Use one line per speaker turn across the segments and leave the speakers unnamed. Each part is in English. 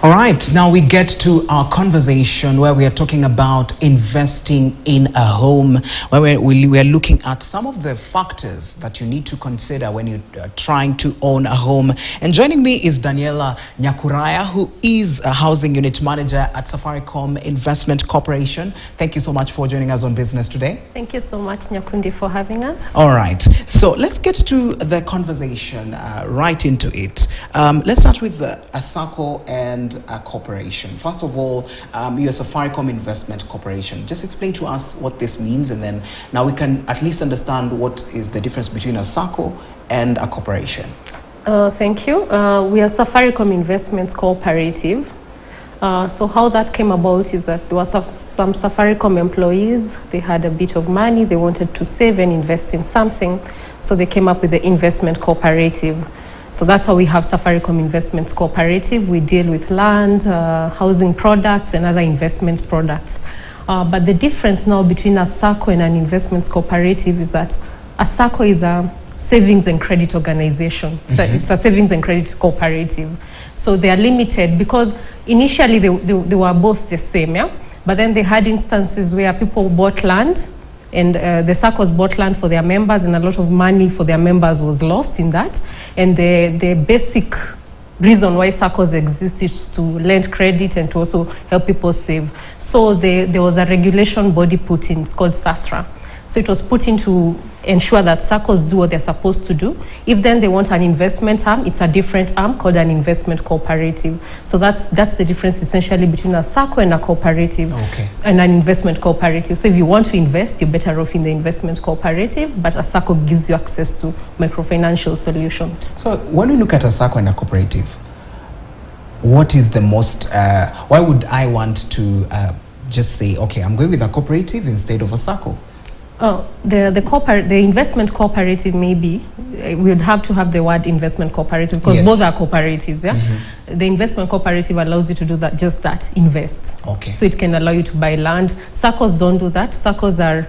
All right, now we get to our conversation where we are talking about investing in a home, where we are looking at some of the factors that you need to consider when you're trying to own a home. And joining me is Daniela Nyakuraya, who is a housing unit manager at Safaricom Investment Corporation. Thank you so much for joining us on business today.
Thank you so much, Nyakundi, for having us.
All right, so let's get to the conversation, right into it. Let's start with a SACCO and a corporation. First of all, you're a Safaricom Investment Corporation. Just explain to us what this means, and then now we can at least understand what is the difference between a SACCO and a corporation.
Thank you. We are Safaricom Investment Cooperative. So how that came about is that there were some Safaricom employees, they had a bit of money, they wanted to save and invest in something, so they came up with the investment cooperative. So that's how we have Safaricom Investment Cooperative. We deal with land, housing products, and other investment products. But the difference now between a SACCO and an investment cooperative is that a SACCO is a savings and credit organization. So it's a savings and credit cooperative. So they are limited because initially they were both the same, yeah? But then they had instances where people bought land, and the SACCOs bought land for their members, and a lot of money for their members was lost in that. And the basic reason why SACCOs exist is to lend credit and to also help people save. So there was a regulation body put in, it's called SASRA. So it was put in to ensure that SACCOs do what they're supposed to do. If then they want an investment arm, it's a different arm called an investment cooperative. So that's the difference essentially between a SACCO and a cooperative, and an investment cooperative. So if you want to invest, you're better off in the investment cooperative, but a SACCO gives you access to microfinancial solutions.
So when we look at a SACCO and a cooperative, what is the most, why would I want to just say, okay, I'm going with a cooperative instead of a SACCO?
Oh, the investment cooperative, maybe we would have to have the word investment cooperative because both are cooperatives. Yeah, the investment cooperative allows you to do that, just that, invest. Okay. So it can allow you to buy land. SACCOs don't do that. SACCOs are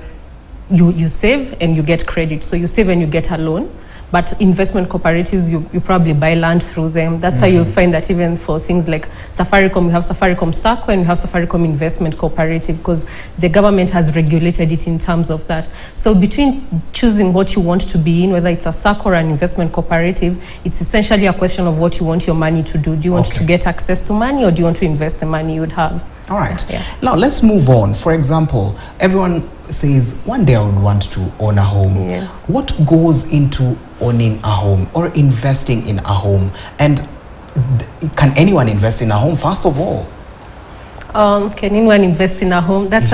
you save and you get credit. So you save and you get a loan. But investment cooperatives, you probably buy land through them. That's how you'll find that even for things like Safaricom, we have Safaricom SACCO and we have Safaricom Investment Cooperative because the government has regulated it in terms of that. So between choosing what you want to be in, whether it's a SACCO or an investment cooperative, it's essentially a question of what you want your money to do. Do you want to get access to money, or do you want to invest the money you would have?
All right. Yeah. Now let's move on. For example, everyone says one day I would want to own a home. Yes. What goes into owning a home or investing in a home? And can anyone invest in a home, first of all?
Can anyone invest in a home? That's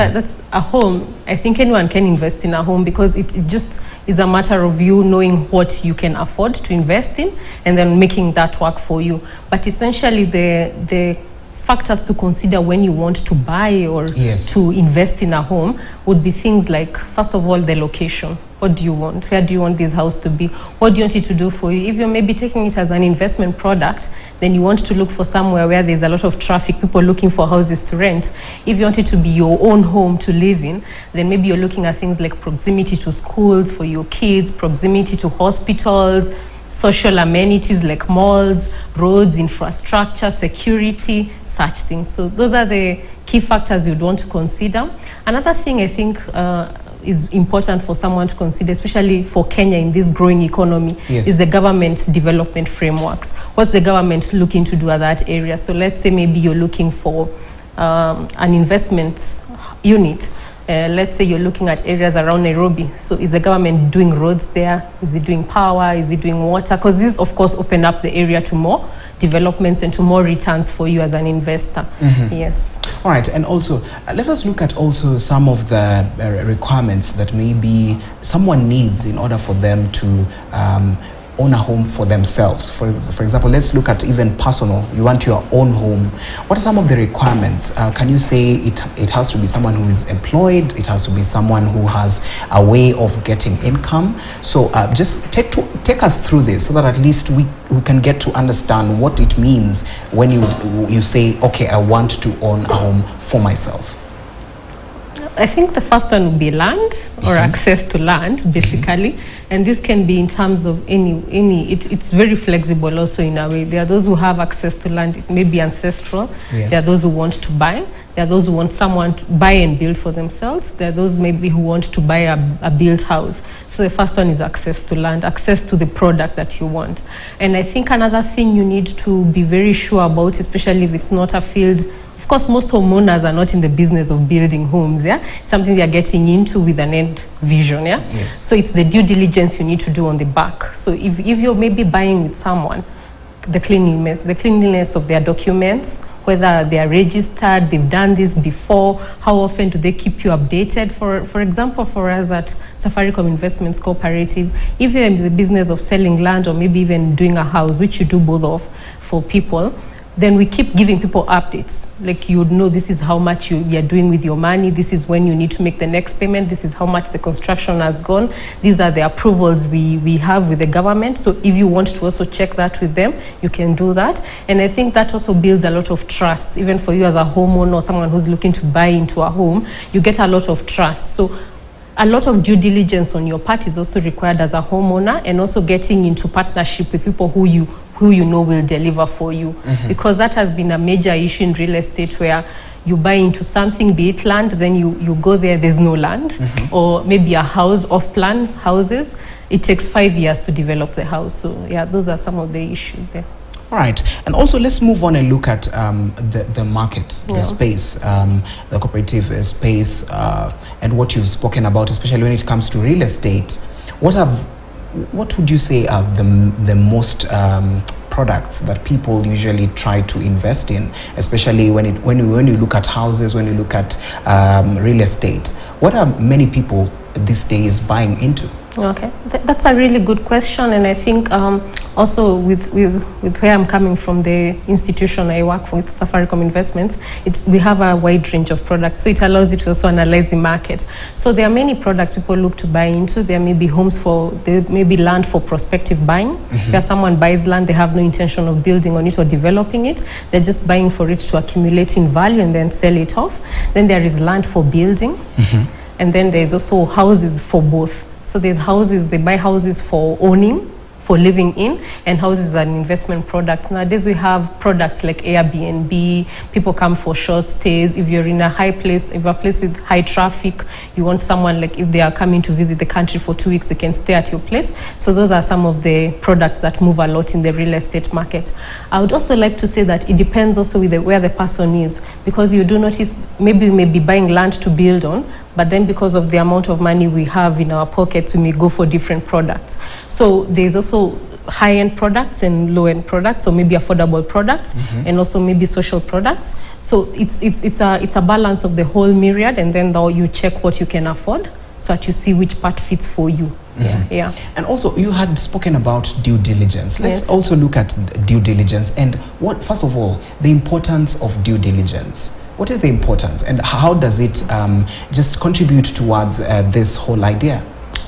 a home. I think anyone can invest in a home because it just is a matter of you knowing what you can afford to invest in and then making that work for you. But essentially the factors to consider when you want to buy or to invest in a home would be things like, first of all, the location. What do you want? Where do you want this house to be? What do you want it to do for you? If you're maybe taking it as an investment product, then you want to look for somewhere where there's a lot of traffic, people looking for houses to rent. If you want it to be your own home to live in, then maybe you're looking at things like proximity to schools for your kids, proximity to hospitals, social amenities like malls, roads, infrastructure, security, such things. So those are the key factors you'd want to consider. Another thing I think is important for someone to consider, especially for Kenya in this growing economy, is the government development frameworks. What's the government looking to do at that area? So let's say maybe you're looking for an investment unit. Let's say you're looking at areas around Nairobi. So is the government doing roads there? Is it doing power? Is it doing water? Because this, of course, open up the area to more developments and to more returns for you as an investor. Yes.
All right. And also, let us look at also some of the requirements that maybe someone needs in order for them to own a home for themselves. For example, let's look at even personal. You want your own home. What are some of the requirements? Can you say it has to be someone who is employed? It has to be someone who has a way of getting income? So just take us through this so that at least we can get to understand what it means when you say, okay, I want to own a home for myself.
I think the first one would be land or access to land, basically. And this can be in terms of it's very flexible also in a way. There are those who have access to land, it may be ancestral.
Yes.
There are those who want to buy. There are those who want someone to buy and build for themselves. There are those maybe who want to buy a built house. So the first one is access to land, access to the product that you want. And I think another thing you need to be very sure about, especially if it's not a field. Of course, most homeowners are not in the business of building homes, yeah? It's something they are getting into with an end vision, yeah?
Yes.
So it's the due diligence you need to do on the back. So if you're maybe buying with someone, the cleanliness of their documents, whether they are registered, they've done this before, how often do they keep you updated? For example, for us at Safaricom Investments Cooperative, if you're in the business of selling land or maybe even doing a house, which you do both of for people, then we keep giving people updates. Like, you would know this is how much you're doing with your money, this is when you need to make the next payment, this is how much the construction has gone, these are the approvals we have with the government. So if you want to also check that with them, you can do that. And I think that also builds a lot of trust, even for you as a homeowner or someone who's looking to buy into a home, you get a lot of trust. So a lot of due diligence on your part is also required as a homeowner, and also getting into partnership with people who you know will deliver for you. Because that has been a major issue in real estate, where you buy into something, be it land, then you go there's no land, or maybe a house, off-plan houses, it takes 5 years to develop the house. So yeah, those are some of the issues there.
All right, and also let's move on and look at the market, the space, the cooperative space, and what you've spoken about, especially when it comes to real estate. What would you say are the most products that people usually try to invest in, especially when you look at houses, when you look at real estate? What are many people these days buying into?
Okay, that's a really good question, and I think also with where I'm coming from, the institution I work for, with Safaricom Investments, we have a wide range of products, so it allows you to also analyze the market. So there are many products people look to buy into. There may be there may be land for prospective buying, where someone buys land, they have no intention of building on it or developing it, they're just buying for it to accumulate in value and then sell it off. Then there is land for building, and then there's also houses for both. So there's houses, they buy houses for owning, for living in, and houses as an investment product. Nowadays we have products like Airbnb, people come for short stays. If you're in a high place, if a place with high traffic, you want someone, like if they are coming to visit the country for 2 weeks, they can stay at your place. So those are some of the products that move a lot in the real estate market. I would also like to say that it depends also with where the person is, because you do notice maybe we may be buying land to build on, but then because of the amount of money we have in our pockets, we may go for different products. So there's also high-end products and low-end products, so maybe affordable products, and also maybe social products. So it's a balance of the whole myriad, and then you check what you can afford, so that you see which part fits for you. Yeah.
And also, you had spoken about due diligence. Let's also look at due diligence, and first of all, the importance of due diligence. What is the importance, and how does it just contribute towards this whole idea?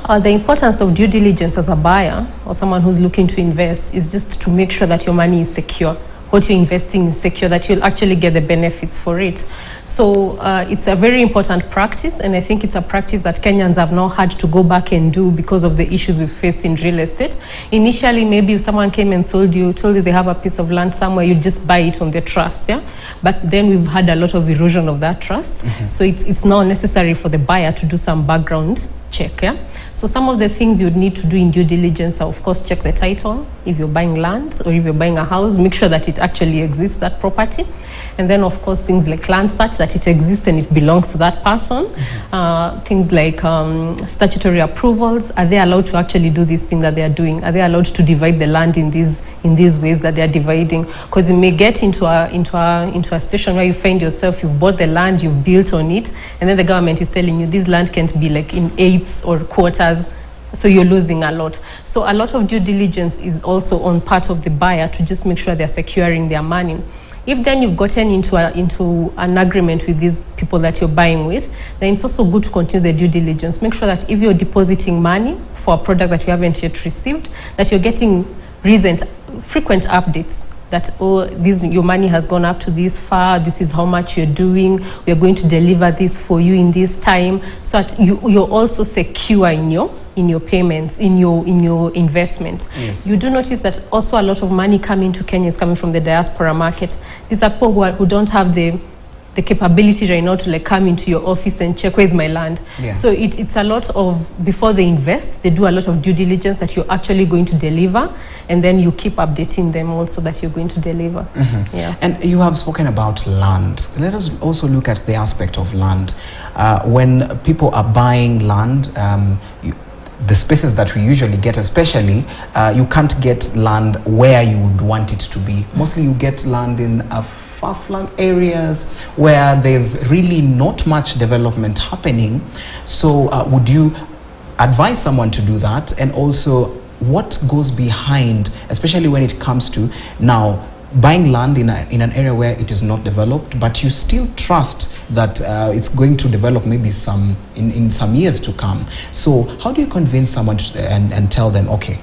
The importance of due diligence as a buyer or someone who's looking to invest is just to make sure that your money is secure. What you're investing is secure, that you'll actually get the benefits for it. So it's a very important practice, and I think it's a practice that Kenyans have now had to go back and do because of the issues we've faced in real estate. Initially, maybe if someone came and told you they have a piece of land somewhere, you just buy it on the trust, yeah? But then we've had a lot of erosion of that trust. So it's now necessary for the buyer to do some background check, yeah? So some of the things you'd need to do in due diligence are, of course, check the title. If you're buying land or if you're buying a house, make sure that it actually exists, that property. And then, of course, things like land search, that it exists and it belongs to that person. Things like statutory approvals. Are they allowed to actually do this thing that they are doing? Are they allowed to divide the land in these ways that they are dividing? Because you may get into a situation where you find yourself, you've bought the land, you've built on it, and then the government is telling you this land can't be like in eighths or quarters. So you're losing a lot. So a lot of due diligence is also on part of the buyer to just make sure they're securing their money. If then you've gotten into an agreement with these people that you're buying with, then it's also good to continue the due diligence. Make sure that if you're depositing money for a product that you haven't yet received, that you're getting frequent updates. that, oh, your money has gone up to this far, this is how much you're doing, we're going to deliver this for you in this time, so that you're also secure in your payments, in your investment.
Yes.
You do notice that also a lot of money coming to Kenya is coming from the diaspora market. These are people who don't have the capability right now to like come into your office and check where's my land.
Yeah.
So it's a lot of, before they invest, they do a lot of due diligence that you're actually going to deliver, and then you keep updating them also that you're going to deliver. Yeah.
And you have spoken about land. Let us also look at the aspect of land. When people are buying land, the spaces that we usually get, especially, you can't get land where you would want it to be. Mostly you get land in far-flung areas where there's really not much development happening. So would you advise someone to do that? And also, what goes behind, especially when it comes to now buying land in an area where it is not developed, but you still trust that it's going to develop maybe in some years to come. So how do you convince someone and tell them, okay,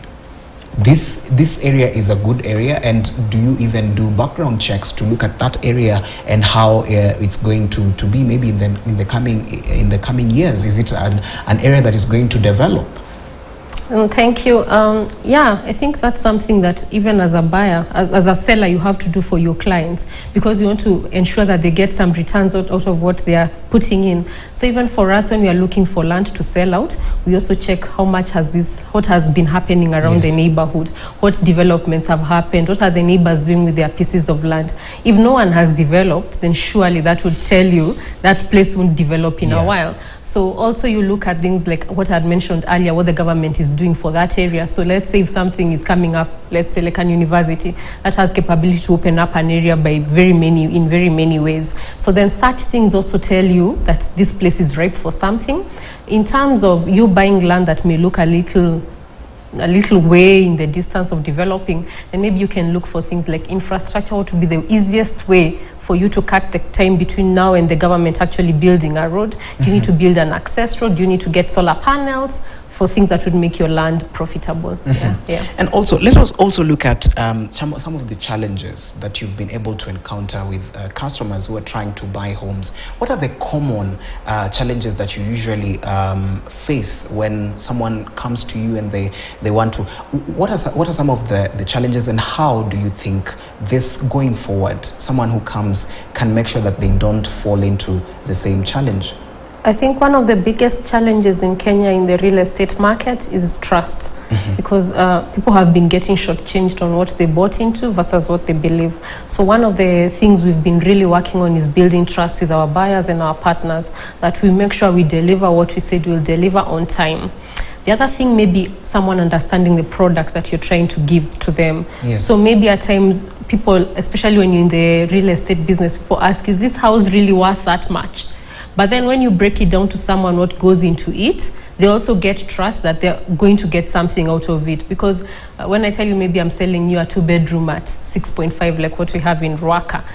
this area is a good area, and do you even do background checks to look at that area and how it's going to be maybe in the coming years? Is it an area that is going to develop?
Thank you. Yeah, I think that's something that even as a buyer, as a seller, you have to do for your clients, because you want to ensure that they get some returns out of what they are putting in. So even for us, when we are looking for land to sell out, we also check what has been happening around the neighborhood, what developments have happened, what are the neighbors doing with their pieces of land. If no one has developed, then surely that would tell you that place won't develop in a while. So also you look at things like what I had mentioned earlier, what the government is doing for that area. So let's say if something is coming up, let's say like an university that has capability to open up an area in very many ways. So then such things also tell you that this place is ripe for something. In terms of you buying land that may look a little way in the distance of developing, then maybe you can look for things like infrastructure. What would be the easiest way for you to cut the time between now and the government actually building a road? Do you need to build an access road? Do you need to get solar panels? For things that would make your land profitable. And
also, let us also look at some of the challenges that you've been able to encounter with customers who are trying to buy homes. What are the common challenges that you usually face when someone comes to you and they want to? What are some of the challenges, and how do you think this going forward, someone who comes can make sure that they don't fall into the same challenge?
I think one of the biggest challenges in Kenya in the real estate market is trust, because people have been getting shortchanged on what they bought into versus what they believe. So one of the things we've been really working on is building trust with our buyers and our partners, that we make sure we deliver what we said we'll deliver on time. The other thing may be someone understanding the product that you're trying to give to them.
Yes.
So maybe at times people, especially when you're in the real estate business, people ask, is this house really worth that much? But then when you break it down to someone what goes into it, they also get trust that they're going to get something out of it. Because when I tell you maybe I'm selling you a 2-bedroom at 6.5, like what we have in Rwaka,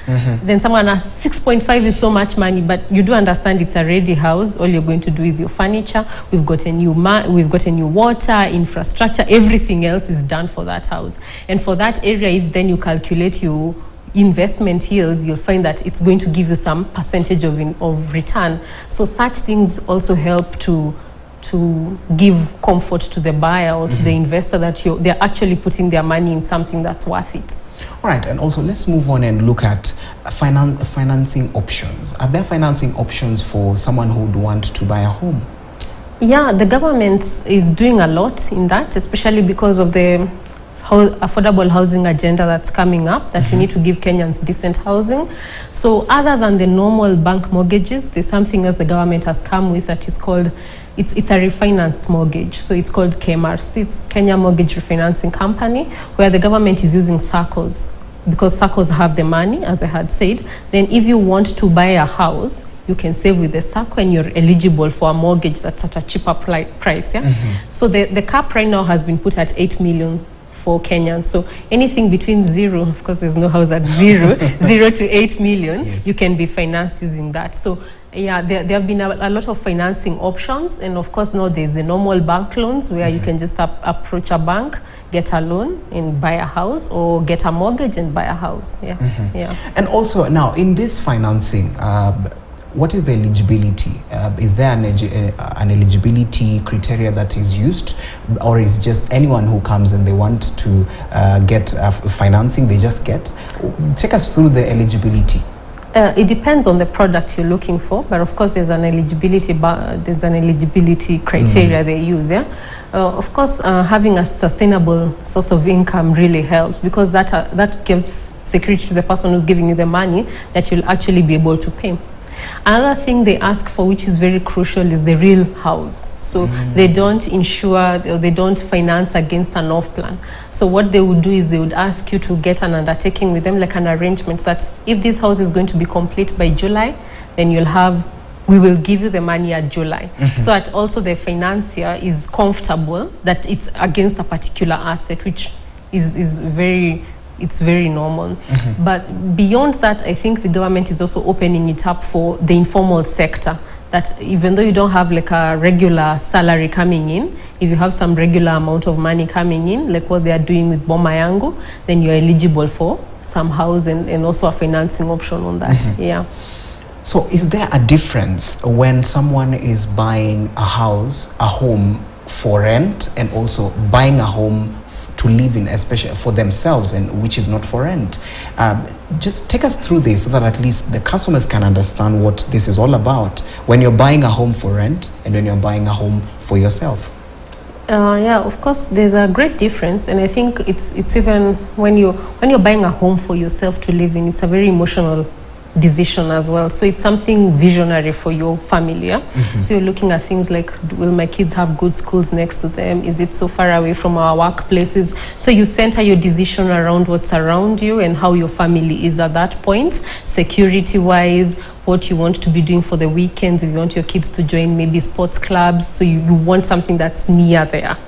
then someone asks, 6.5 is so much money, but you do understand it's a ready house. All you're going to do is your furniture. We've got a new water, infrastructure, everything else is done for that house. And for that area, if then you calculate your investment yields, you'll find that it's going to give you some percentage of return. So such things also help to give comfort to the buyer or to the investor that they're actually putting their money in something that's worth it.
All right, and also let's move on and look at financing options. Are there financing options for someone who would want to buy a home?
Yeah, the government is doing a lot in that, especially because of the affordable housing agenda that's coming up, that we need to give Kenyans decent housing. So other than the normal bank mortgages, there's something else the government has come with that is called, it's a refinanced mortgage. So it's called KMRC, it's Kenya Mortgage Refinancing Company, where the government is using SACCOs, because SACCOs have the money, as I had said. Then if you want to buy a house, you can save with the SACCO and you're eligible for a mortgage that's at a cheaper price. So the cap right now has been put at 8 million for Kenyans. So anything between zero, of course there's no house at zero, 0 to 8 million, you can be financed using that. So yeah, there have been a lot of financing options, and of course now there's the normal bank loans where you can just approach a bank, get a loan and buy a house, or get a mortgage and buy a house. Yeah. Yeah.
And also now in this financing, what is the eligibility? Is there an eligibility criteria that is used, or is just anyone who comes and they want to get financing, they just get? Take us through the eligibility.
It depends on the product you're looking for, but of course there's an eligibility criteria they use. Yeah, of course having a sustainable source of income really helps, because that gives security to the person who's giving you the money that you'll actually be able to pay. Another thing they ask for, which is very crucial, is the real house. So they don't insure, or they don't finance against an off plan. So what they would do is they would ask you to get an undertaking with them, like an arrangement that if this house is going to be complete by July, then we will give you the money at July. So that also the financier is comfortable that it's against a particular asset, which is very normal. But beyond that, I think the government is also opening it up for the informal sector, that even though you don't have like a regular salary coming in, if you have some regular amount of money coming in, like what they are doing with Boma Yangu, then you're eligible for some house and also a financing option on that. Yeah.
So is there a difference when someone is buying a home for rent, and also buying a home to live in, especially for themselves, and which is not for rent? Just take us through this so that at least the customers can understand what this is all about, when you're buying a home for rent and when you're buying a home for yourself.
Yeah, of course there's a great difference, and I think it's even when you're buying a home for yourself to live in, it's a very emotional decision as well. So it's something visionary for your family. Yeah? So you're looking at things like, will my kids have good schools next to them? Is it so far away from our workplaces? So you center your decision around what's around you and how your family is at that point, security wise, what you want to be doing for the weekends, if you want your kids to join maybe sports clubs. So you want something that's near there.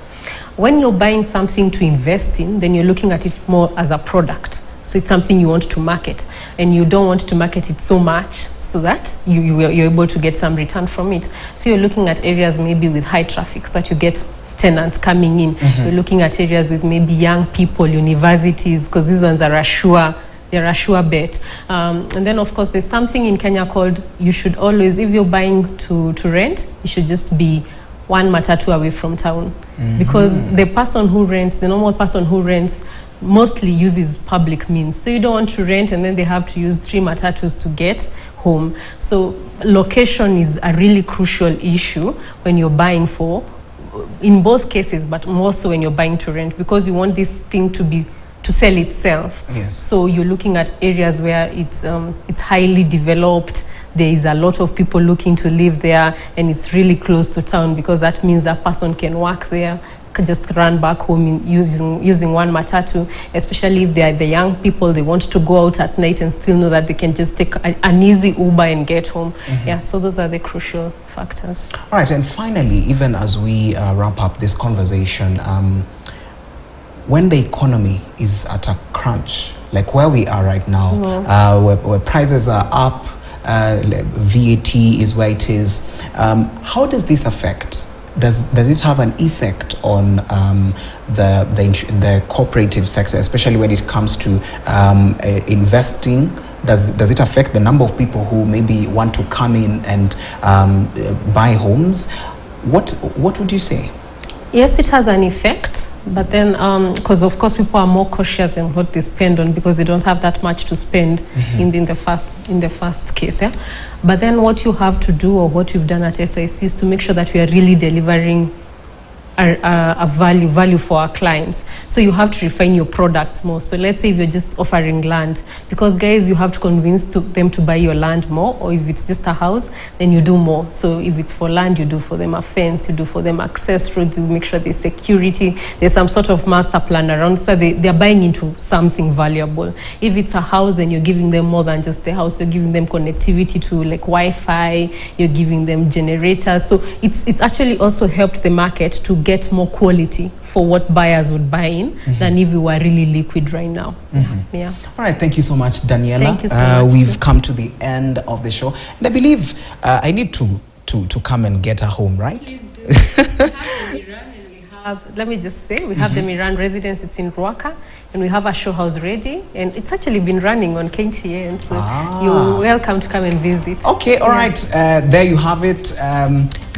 When you're buying something to invest in, then you're looking at it more as a product. So it's something you want to market, and you don't want to market it so much so that you're able to get some return from it. So you're looking at areas maybe with high traffic, so that you get tenants coming in. You're looking at areas with maybe young people, universities, because these ones are a sure bet. And then of course there's something in Kenya called, you should always, if you're buying to rent, you should just be one matatu away from town. Because the normal person who rents mostly uses public means. So you don't want to rent and then they have to use 3 matatus to get home. So location is a really crucial issue when you're buying in both cases, but more so when you're buying to rent, because you want this thing to sell itself.
Yes.
So you're looking at areas where it's highly developed. There is a lot of people looking to live there, and it's really close to town, because that means that person can work there, can just run back home using one matatu, especially if they are the young people, they want to go out at night and still know that they can just take an easy Uber and get home. Yeah, so those are the crucial factors. All
right, and finally, even as we wrap up this conversation, when the economy is at a crunch, like where we are right now, where prices are up, VAT is where it is, how does this affect? Does it have an effect on the cooperative sector, especially when it comes to investing? Does it affect the number of people who maybe want to come in and buy homes? What would you say?
Yes, it has an effect. But then, because of course people are more cautious in what they spend on, because they don't have that much to spend in the first case. Yeah? But then what you have to do, or what you've done at SIC, is to make sure that we are really delivering a value for our clients. So you have to refine your products more. So let's say if you're just offering land, because guys, you have to convince them to buy your land more, or if it's just a house, then you do more. So if it's for land, you do for them a fence, you do for them access roads, you make sure there's security, there's some sort of master plan around, so they're buying into something valuable. If it's a house, then you're giving them more than just the house. You're giving them connectivity to like Wi-Fi, you're giving them generators. So it's actually also helped the market to get more quality for what buyers would buy in than if we were really liquid right now. Yeah.
All right, thank you so much, Daniela.
Thank you so much.
We've come to the end of the show, and I believe I need to come and get a home, right?
Please do. We have let me just say, we have the Miran residence, it's in Ruaka, and we have a show house ready, and it's actually been running on KTN, so you're welcome to come and visit.
Okay, all right, there you have it.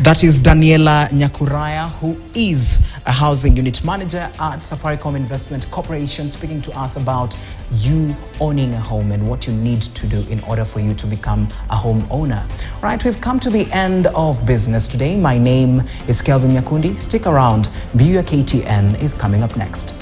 That is Daniela Nyakuraya, who is a housing unit manager at Safaricom Investment Corporation, speaking to us about you owning a home and what you need to do in order for you to become a home owner. All right, we've come to the end of business today. My name is Kelvin Nyakundi. Stick around. BUA KTN is coming up next.